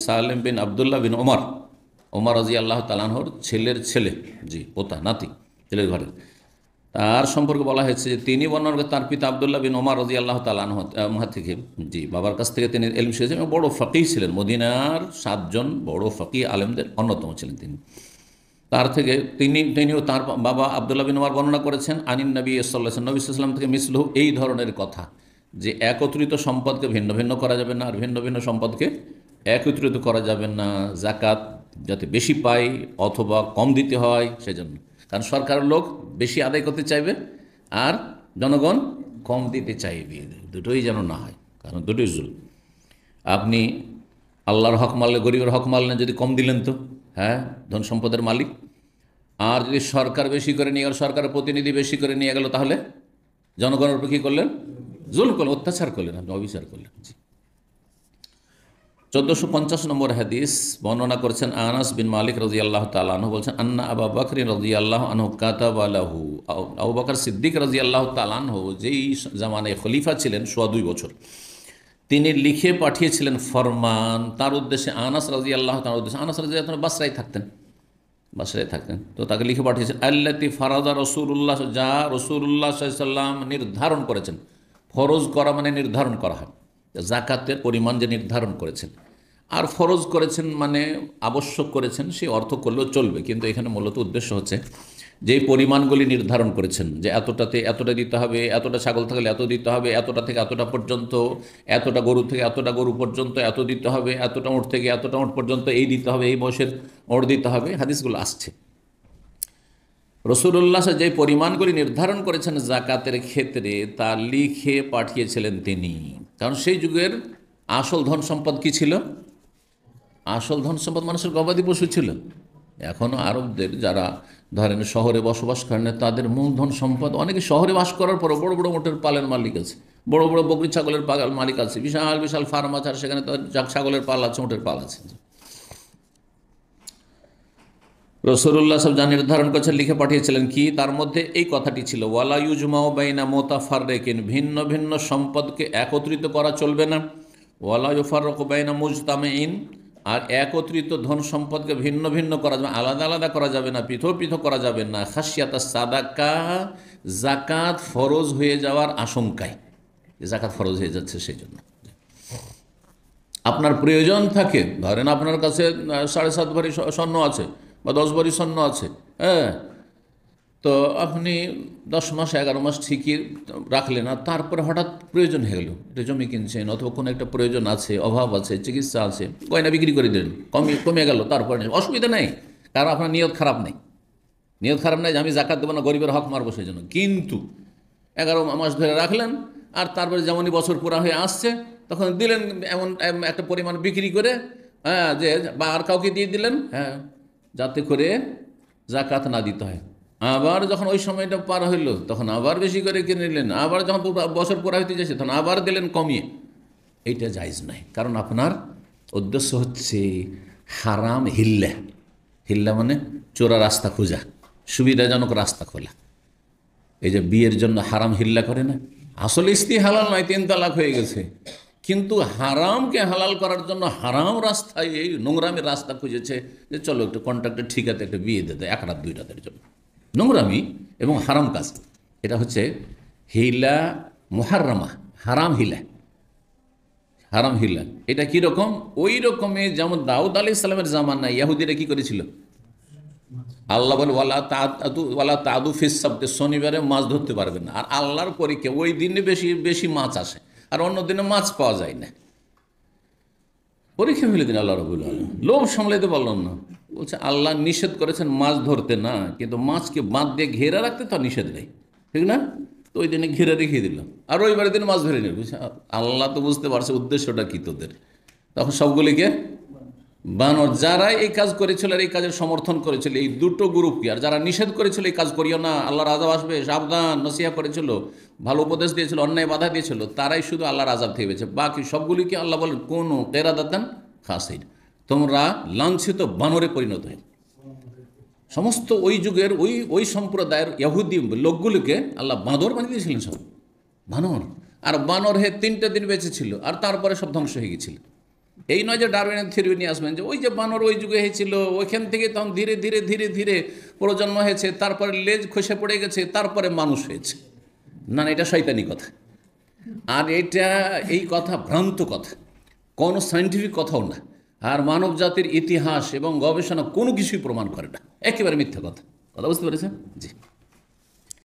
সালেম বিন আবদুল্লাহ বিন ওমর, ওমর রাজি আল্লাহ তালানহর ছেলের ছেলে, জি পোতা নাতি, ছেলের ঘরের, তার সম্পর্কে বলা হয়েছে যে তিনি বর্ণনা করে তার পিতা আবদুল্লাহ বিন ওমর রাজি আল্লাহ তালানহ থেকে, জি বাবার কাছ থেকে তিনি ইলম শিখেছেন এবং বড় ফকিহ ছিলেন, মদিনার 7 জন বড় ফকিহ আলেমদের অন্যতম ছিলেন তিনি। তার থেকে তিনিও তার বাবা আবদুল্লাহ বিন ওমর বর্ণনা করেছেন আনিন নবী সাল্লাল্লাহু আলাইহি ওয়াসাল্লাম, নবী সাল্লাল্লাহু আলাইহি ওয়াসাল্লাম থেকে মিসলহু, এই ধরনের কথা যে একত্রিত সম্পদকে ভিন্ন ভিন্ন করা যাবে না, আর ভিন্ন ভিন্ন সম্পদকে একত্রিত করা যাবে না, জাকাত যাতে বেশি পায় অথবা কম দিতে হয় সেজন্য। কারণ সরকারের লোক বেশি আদায় করতে চাইবে আর জনগণ কম দিতে চাইবে, দুটোই যেন না হয়, কারণ দুটোই জুল। আপনি আল্লাহর হক মারলে, গরিবের হক মারলেন, যদি কম দিলেন তো হ্যাঁ ধন সম্পদের মালিক, আর যদি সরকার বেশি করে নিয়ে গেল, সরকারের প্রতিনিধি বেশি করে নিয়ে গেল, তাহলে জনগণের উপর কী করলেন? জুলম করলেন, অত্যাচার করলেন, আপনি অবিচার করলেন। জি 1450 নম্বর হাদিস বর্ণনা করেছেন আনাস বিন মালিক রাদিয়াল্লাহু তাআলা আনহু, বলছেন আন্না আবু বকর রাদিয়াল্লাহু আনহু কাতাবা লাহু, আবু বকর সিদ্দিক রাদিয়াল্লাহু তাআলা আনহু যেই জামানায় খলিফা ছিলেন 2.5 বছর, তিনি লিখে পাঠিয়েছিলেন ফরমান তার উদ্দেশ্যে, আনাস রাদিয়াল্লাহু তাআলার উদ্দেশ্যে। আনাস রাদিয়াল্লাহু তাআলা বাসরায় থাকতেন, তো তাকে লিখে পাঠিয়েছেন আল্লাতি ফারাদা রাসূলুল্লাহ, যা রাসূলুল্লাহ সাল্লাল্লাহু আলাইহি ওয়াসাল্লাম নির্ধারণ করেছেন। ফরজ করা মানে নির্ধারণ করা হয়, জাকাতের পরিমাণ যে নির্ধারণ করেছেন, আর ফরজ করেছেন মানে আবশ্যক করেছেন, সেই অর্থ করলেও চলবে, কিন্তু এখানে মূলত উদ্দেশ্য হচ্ছে যে পরিমাণগুলি নির্ধারণ করেছেন যে এতটাতে এতটা দিতে হবে, এতটা ছাগল থাকলে এত দিতে হবে, এতটা থেকে এতটা পর্যন্ত, এতটা গরু থেকে এতটা গরু পর্যন্ত এত দিতে হবে, এতটা উঁট থেকে এতটা উঁট পর্যন্ত এই দিতে হবে, এই বয়সের উঁট দিতে হবে, হাদিসগুলো আসছে। রাসূলুল্লাহ যে পরিমাণগুলি নির্ধারণ করেছেন জাকাতের ক্ষেত্রে তা লিখে পাঠিয়েছিলেন তিনি, কারণ সেই যুগের আসল ধন সম্পদ কী ছিল? আসল ধন সম্পদ মানুষের গবাদি পশু ছিল। এখনও আরবদের যারা ধরেন শহরে বসবাস করেন, তাদের মূল ধন সম্পদ, অনেকে শহরে বাস করার পরও বড় বড় মোটের পালের মালিক আছে, বড় বড় বকরি ছাগলের মালিক আছে, বিশাল বিশাল ফার্ম আছে, আর সেখানে ছাগলের পাল আছে, মোটের পাল আছে। রাসূলুল্লাহ সব যা নির্ধারণ করেছেন লিখে পাঠিয়েছিলেন, কি তার মধ্যে এই কথাটি ছিল ওয়ালা ইউজমাউ বাইনা মুতাফাররিকিন, ভিন্ন ভিন্ন সম্পদকে একত্রিত করা চলবে না, ওয়ালা ইউফাররাকু বাইনা মুজতামিইন, আর একত্রিত ধন সম্পদকে ভিন্ন ভিন্ন করা যাবে, আলাদা আলাদা করা যাবে না, পৃথক পৃথক করা যাবে না, খাশিয়াতাস সাদাকা, জাকাত ফরজ হয়ে যাওয়ার আশঙ্কায়, জাকাত ফরজ হয়ে যাচ্ছে সেই জন্য। আপনার প্রয়োজন থাকে, ধরেন আপনার কাছে 7.5 ভরি স্বর্ণ আছে বা 10 ভরি স্বর্ণ আছে, হ্যাঁ, তো আপনি 10 মাস 11 মাস ঠিকই রাখলেন, আর তারপরে হঠাৎ প্রয়োজন হয়ে গেল, এটা জমি কিনছেন অথবা কোনো একটা প্রয়োজন আছে, অভাব আছে, চিকিৎসা আছে, গয়না বিক্রি করে দিলেন, কমে গেল, তারপরে অসুবিধা নেই, কারণ আপনার নিয়ত খারাপ নেই, যে আমি জাকাত দেবো না, গরিবের হক মারবো সেই জন্য। কিন্তু 11 মাস ধরে রাখলেন, আর তারপরে যেমনই বছর পুরা হয়ে আসছে তখন দিলেন এমন একটা পরিমাণ বিক্রি করে, হ্যাঁ, যে বা আর কাউকে দিয়ে দিলেন, হ্যাঁ, যাতে করে জাকাত না দিতে হয়। আবার যখন ওই সময়টা পার হইল তখন আবার বেশি করে কিনে নিলেন, আবার যখন বছর পুরা হইতে যাচ্ছে তখন আবার দিলেন কমিয়ে। এইটা জায়েজ নাই, কারণ আপনার উদ্দেশ্য হচ্ছে হারাম হিল্লা, হিল্লা মানে চোরা রাস্তা খোঁজা, সুবিধাজনক রাস্তা খোলা। এই যে বিয়ের জন্য হারাম হিল্লা করে না, আসলে স্ত্রী হালাল নয়, 3 তালাক হয়ে গেছে, কিন্তু হারামকে হালাল করার জন্য হারাম রাস্তায়, এই নোংরামের রাস্তা খুঁজেছে যে চলো একটু কন্ট্রাক্টে ঠিকাতে একটা বিয়ে দিতে 1 রাত 2 রাতের জন্য। নোংরামি এবং হারাম কাজ, এটা হচ্ছে হিলা মুহাররামা, হারাম হিলা। এটা কীরকম? ওই রকমই যেমন দাউদ আলাইহিস সালামের জামানায় ইহুদিরা কী করেছিল? আল্লাহ বলে ওয়ালা তাদু ফিস সাবতে, শনিবারে মাছ ধরতে পারবেন না। আর আল্লাহর পরীক্ষা, ওই দিনে বেশি বেশি মাছ আসে আর অন্য দিনে মাছ পাওয়া যায় না, পরীক্ষা ফেলে দিন আল্লাহ রাব্বুল আলামিন। লোভ সামলাইতে পারলেন না, বলছে আল্লাহ নিষেধ করেছেন মাছ ধরতে না, কিন্তু মাছকে বাঁধ দিয়ে ঘেরা রাখতে তো নিষেধ নেই, ঠিক না? তো ওই দিনে ঘেরা রেখে দিল, আর রবিবারের দিন মাছ ধরে নিল। বুঝছে আল্লাহ তো বুঝতে পারছে উদ্দেশ্যটা কী তোদের, তখন সবগুলিকে বানর, যারা এই কাজ করেছিল আর এই কাজের সমর্থন করেছিল, এই দুটো গ্রুপকে, আর যারা নিষেধ করেছিল এই কাজ করিও না, আল্লাহর আযাব আসবে, সাবধান, নসিহা করেছিল, ভালো উপদেশ দিয়েছিল, অন্যায় বাধা দিয়েছিল, তারাই শুধু আল্লাহর আযাব থেকে বেঁচে। বাকি সবগুলিকে আল্লাহ বলেন কোন কেরাদাতান খাসির, তোমরা লাঞ্ছিত বানরে পরিণত হয়ে। সমস্ত ওই যুগের ওই সম্প্রদায়ের ইহুদি লোকগুলিকে আল্লাহ বাঁদর বানিয়ে দিয়েছিলেন, সব বানর। আর বানর 3টে দিন বেঁচে ছিল, আর তারপরে সব ধ্বংস হয়ে গেছিল। এই নয় যে ডারউইনের থিওরি নিয়ে আসবেন যে ওই যে বানর ওই যুগে হয়েছিল, ওইখান থেকে তখন ধীরে ধীরে ধীরে ধীরে প্রজন্ম হয়েছে, তারপরে লেজ খসে পড়ে গেছে, তারপরে মানুষ হয়েছে। না না, এটা শয়তানি কথা। আর এটা এই কথা ভ্রান্ত কথা, কোনো সায়েন্টিফিক কথাও না। আর মানব জাতির ইতিহাস এবং গবেষণা কোনো কিছুই প্রমাণ করে না, একেবারে মিথ্যা কথা। কথা বুঝতে পেরেছেন? জি।